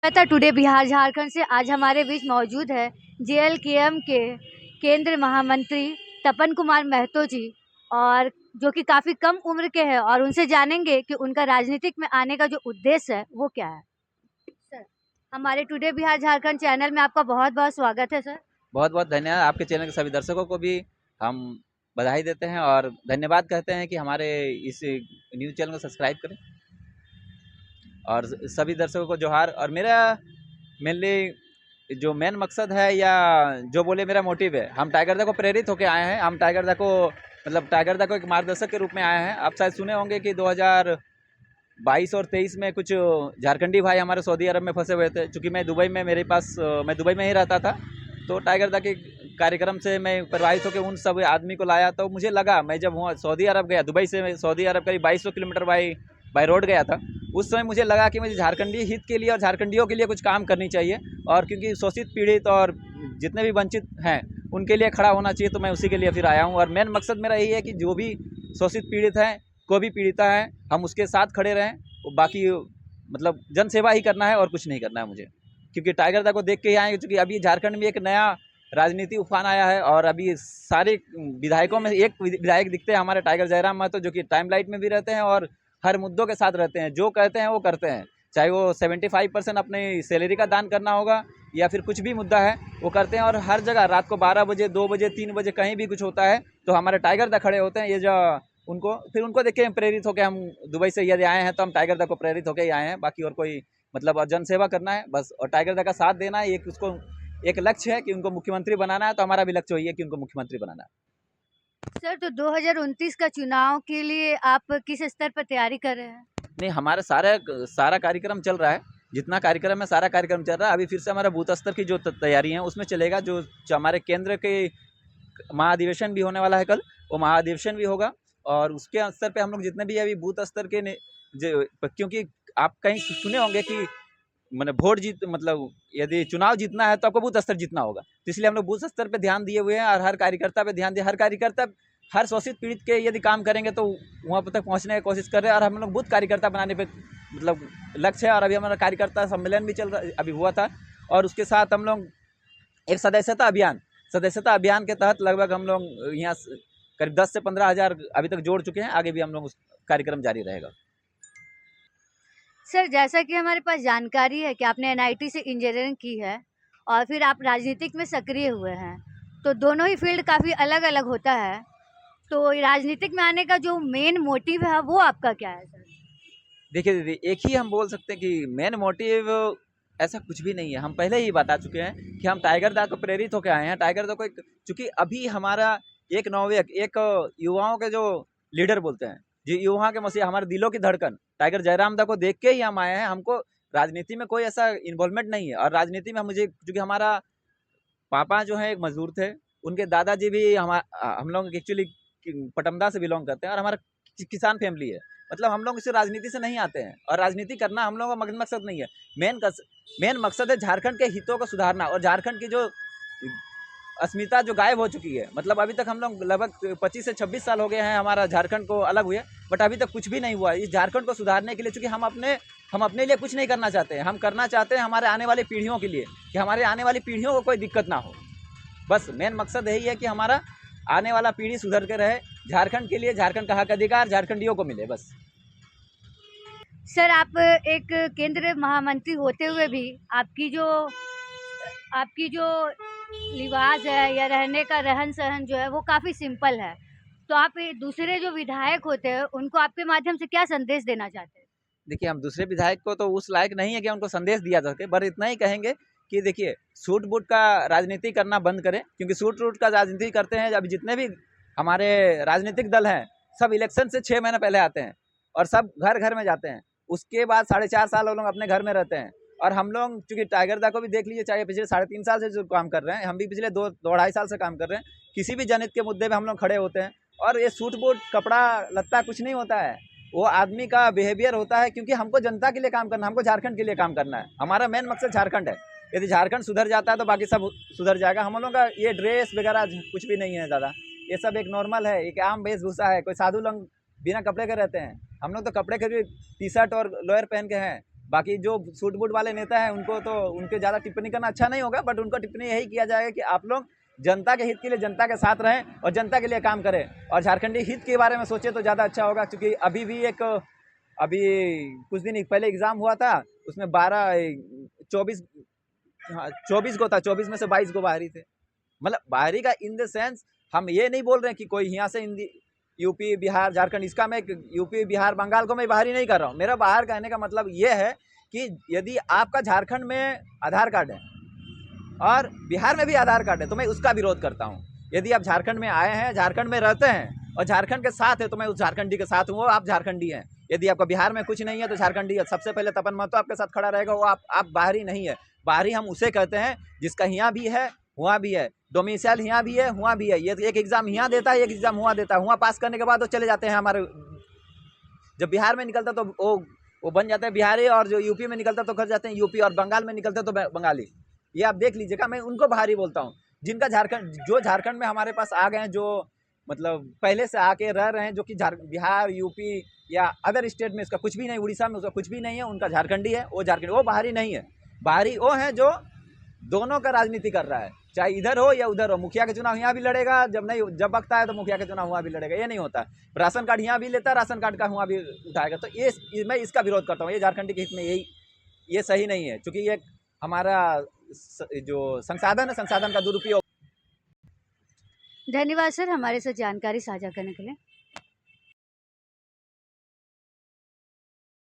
पता टुडे बिहार झारखंड से आज हमारे बीच मौजूद है जेएलकेएम के केंद्र महामंत्री तपन कुमार महतो जी, और जो कि काफी कम उम्र के हैं, और उनसे जानेंगे कि उनका राजनीतिक में आने का जो उद्देश्य है वो क्या है। सर, हमारे टुडे बिहार झारखंड चैनल में आपका बहुत बहुत स्वागत है सर। बहुत बहुत धन्यवाद। आपके चैनल के सभी दर्शकों को भी हम बधाई देते हैं और धन्यवाद कहते हैं कि हमारे इस न्यूज़ चैनल को सब्सक्राइब करें और सभी दर्शकों को जोहार। और मेरा मेनली जो मेन मकसद है या जो बोले मेरा मोटिव है, हम टाइगर दा को प्रेरित होकर आए हैं। हम टाइगर दा को टाइगर दा को एक मार्गदर्शक के रूप में आए हैं। आप शायद सुने होंगे कि 2022 और 23 में कुछ झारखंडी भाई हमारे सऊदी अरब में फंसे हुए थे। चूँकि मैं दुबई में मैं दुबई में ही रहता था, तो टाइगर दा के कार्यक्रम से मैं प्रभावित होकर उन सब आदमी को लाया। तो मुझे लगा, मैं जब वहाँ सऊदी अरब गया, दुबई से सऊदी अरब करीब 2200 किलोमीटर बाई रोड गया था, उस समय मुझे लगा कि मुझे झारखंडी हित के लिए और झारखंडियों के लिए कुछ काम करनी चाहिए, और क्योंकि शोषित पीड़ित और जितने भी वंचित हैं उनके लिए खड़ा होना चाहिए, तो मैं उसी के लिए फिर आया हूँ। और मेन मकसद मेरा यही है कि जो भी शोषित पीड़ित हैं, कोई भी पीड़िता है, हम उसके साथ खड़े रहें। बाकी जन सेवा ही करना है और कुछ नहीं करना है मुझे, क्योंकि टाइगर दा को देख के ही आए। क्योंकि अभी झारखंड में एक नया राजनीति उफान आया है, और अभी सारे विधायकों में एक विधायक दिखते हैं हमारे टाइगर जयराम महतो, जो कि टाइमलाइट में भी रहते हैं और हर मुद्दों के साथ रहते हैं। जो कहते हैं वो करते हैं, चाहे वो 75% अपनी सैलरी का दान करना होगा या फिर कुछ भी मुद्दा है वो करते हैं। और हर जगह रात को 12 बजे, 2 बजे, 3 बजे कहीं भी कुछ होता है तो हमारे टाइगर दा खड़े होते हैं। ये जो उनको देख के प्रेरित होकर हम दुबई से यदि आए हैं तो हम टाइगर दा को प्रेरित होकर ही आए हैं। बाकी और कोई जन सेवा करना है बस, और टाइगर दा का साथ देना है। एक लक्ष्य है कि उनको मुख्यमंत्री बनाना है, तो हमारा भी लक्ष्य वही है कि उनको मुख्यमंत्री बनाना है। सर, तो 2029 का चुनाव के लिए आप किस स्तर पर तैयारी कर रहे हैं? नहीं, हमारा सारा कार्यक्रम चल रहा है। जितना कार्यक्रम है सारा कार्यक्रम चल रहा है। अभी फिर से हमारा बूथ स्तर की जो तैयारी है उसमें चलेगा। जो हमारे केंद्र के महाधिवेशन भी होने वाला है कल, वो महाधिवेशन भी होगा, और उसके स्तर पे हम लोग जितने भी अभी बूथ स्तर के क्योंकि आप कहीं सुने होंगे कि वोट जीत यदि चुनाव जीतना है तो आपको बूथ स्तर जीतना होगा। तो इसलिए हम लोग बूथ स्तर पे ध्यान दिए हुए हैं और हर कार्यकर्ता पे ध्यान दिए। हर कार्यकर्ता हर शोषित पीड़ित के यदि काम करेंगे तो वहाँ तक पहुँचने की कोशिश कर रहे हैं, और हम लोग बूथ कार्यकर्ता बनाने पे लक्ष्य है। और अभी हमारा कार्यकर्ता सम्मेलन भी अभी हुआ था, और उसके साथ हम लोग एक सदस्यता अभियान के तहत लगभग हम लोग यहाँ करीब 10 से 15 हज़ार अभी तक जोड़ चुके हैं। आगे भी हम लोग उस कार्यक्रम जारी रहेगा। सर, जैसा कि हमारे पास जानकारी है कि आपने एनआईटी से इंजीनियरिंग की है और फिर आप राजनीतिक में सक्रिय हुए हैं, तो दोनों ही फील्ड काफ़ी अलग अलग होता है। तो राजनीतिक में आने का जो मेन मोटिव है वो आपका क्या है सर? देखिए दीदी, एक ही हम बोल सकते हैं कि मेन मोटिव ऐसा कुछ भी नहीं है। हम पहले ही बता चुके हैं कि हम टाइगर दा को प्रेरित होकर आए हैं। टाइगर दा को चूँकि अभी हमारा एक नवयुवक, एक युवाओं के जो लीडर बोलते हैं, जो युवा के मसीहा, हमारे दिलों की धड़कन टाइगर जयराम दा को देख के ही हम आए हैं। हमको राजनीति में कोई ऐसा इन्वॉल्वमेंट नहीं है, और राजनीति में मुझे क्योंकि हमारा पापा जो है एक मजदूर थे, उनके दादाजी भी हम लोग एक्चुअली पटमदा से बिलोंग करते हैं, और हमारा किसान फैमिली है। हम लोग इस राजनीति से नहीं आते हैं, और राजनीति करना हम लोगों का मकसद नहीं है। मेन मकसद है झारखंड के हितों को सुधारना, और झारखंड की जो अस्मिता जो गायब हो चुकी है। अभी तक हम लोग लगभग 25 से 26 साल हो गए हैं हमारा झारखंड को अलग हुए, बट अभी तक कुछ भी नहीं हुआ इस झारखंड को सुधारने के लिए। चूँकि हम अपने लिए कुछ नहीं करना चाहते हैं, हम करना चाहते हैं हमारे आने वाली पीढ़ियों के लिए, कि हमारे आने वाली पीढ़ियों को कोई दिक्कत ना हो। बस मेन मकसद यही है कि हमारा आने वाला पीढ़ी सुधर के रहे, झारखंड के लिए, झारखंड का हक अधिकार झारखंडियों को मिले बस। सर, आप एक केंद्र महामंत्री होते हुए भी आपकी जो लिबास है या रहने का रहन सहन जो है वो काफ़ी सिंपल है। तो आप दूसरे जो विधायक होते हैं उनको आपके माध्यम से क्या संदेश देना चाहते हैं? देखिए, हम दूसरे विधायक को तो उस लायक नहीं है कि उनको संदेश दिया जा सके, पर इतना ही कहेंगे कि देखिए, सूट बूट का राजनीति करना बंद करें। क्योंकि सूट वूट का राजनीति करते हैं, अभी जितने भी हमारे राजनीतिक दल हैं सब इलेक्शन से 6 महीने पहले आते हैं, और सब घर घर में जाते हैं। उसके बाद 4.5 साल वो लोग अपने घर में रहते हैं। और हम लोग चूँकि टाइगर दा को भी देख लीजिए, चाहे पिछले 3.5 साल से जो काम कर रहे हैं, हम भी पिछले 2-2.5 साल से काम कर रहे हैं। किसी भी जनहित के मुद्दे पे हम लोग खड़े होते हैं। और ये सूट बूट कपड़ा लत्ता कुछ नहीं होता है, वो आदमी का बिहेवियर होता है। क्योंकि हमको जनता के लिए काम करना है, हमको झारखंड के लिए काम करना है। हमारा मेन मकसद झारखंड है। यदि झारखंड सुधर जाता है तो बाकी सब सुधर जाएगा। हम लोगों का ये ड्रेस वगैरह कुछ भी नहीं है ज़्यादा, ये सब एक नॉर्मल है, एक आम वेशभूषा है। कोई साधु लोग बिना कपड़े के रहते हैं, हम लोग तो कपड़े के भी टी शर्ट और लोअर पहन के हैं। बाकी जो सूट बूट वाले नेता हैं उनको तो उनके ज़्यादा टिप्पणी करना अच्छा नहीं होगा, बट उनको टिप्पणी यही किया जाएगा कि आप लोग जनता के हित के लिए जनता के साथ रहें और जनता के लिए काम करें और झारखंडी हित के बारे में सोचें तो ज़्यादा अच्छा होगा। क्योंकि अभी कुछ दिन पहले एग्ज़ाम हुआ था, उसमें 24 गो था, 24 में से 22 गो बाहरी थे। मतलब बाहरी का इन द सेंस हम ये नहीं बोल रहे हैं कि कोई यहाँ से यूपी बिहार झारखंड, इसका मैं यूपी बिहार बंगाल को मैं बाहरी नहीं कर रहा हूँ। मेरा बाहर कहने का मतलब ये है कि यदि आपका झारखंड में आधार कार्ड है और बिहार में भी आधार कार्ड है तो मैं उसका विरोध करता हूँ। यदि आप झारखंड में आए हैं, झारखंड में रहते हैं और झारखंड के साथ है तो मैं उस झारखंडी के साथ हूँ, आप झारखंडी हैं। यदि आपका बिहार में कुछ नहीं है तो झारखंडी है। सबसे पहले तपन महतो आपके साथ खड़ा रहेगा, वो आप बाहरी नहीं है। बाहरी हम उसे कहते हैं जिसका यहाँ भी है हुआ भी है, डोमिसाइल यहाँ भी है हुआ भी है। ये एक एग्जाम यहाँ देता है, एक एग्जाम हुआ देता है, हुआ पास करने के बाद वो चले जाते हैं हमारे। जब बिहार में निकलता तो वो बन जाते हैं बिहारी, और जो यूपी में निकलता तो कर जाते हैं यूपी, और बंगाल में निकलता तो बंगाली। ये आप देख लीजिएगा, मैं उनको बाहरी बोलता हूँ। जिनका झारखंड में हमारे पास आ गए हैं, जो मतलब पहले से आके रह रहे हैं, जो कि बिहार यूपी या अदर स्टेट में इसका कुछ भी नहीं, उड़ीसा में उसका कुछ भी नहीं है, उनका झारखंडी है, वो झारखंडी, वो बाहरी नहीं है। बाहरी वो है जो दोनों का राजनीति कर रहा है, चाहे इधर हो या उधर हो। मुखिया के चुनाव यहाँ भी लड़ेगा, जब वक्त आए तो मुखिया के चुनाव वहाँ भी लड़ेगा। ये नहीं होता। राशन कार्ड यहाँ भी लेता है, राशन कार्ड का वहाँ भी उठाएगा। तो मैं इसका विरोध करता हूँ। ये झारखंडी के हित में ये सही नहीं है, क्योंकि ये हमारा जो संसाधन है, संसाधन का दुरुपयोग। धन्यवाद सर हमारे साथ जानकारी साझा करने के लिए।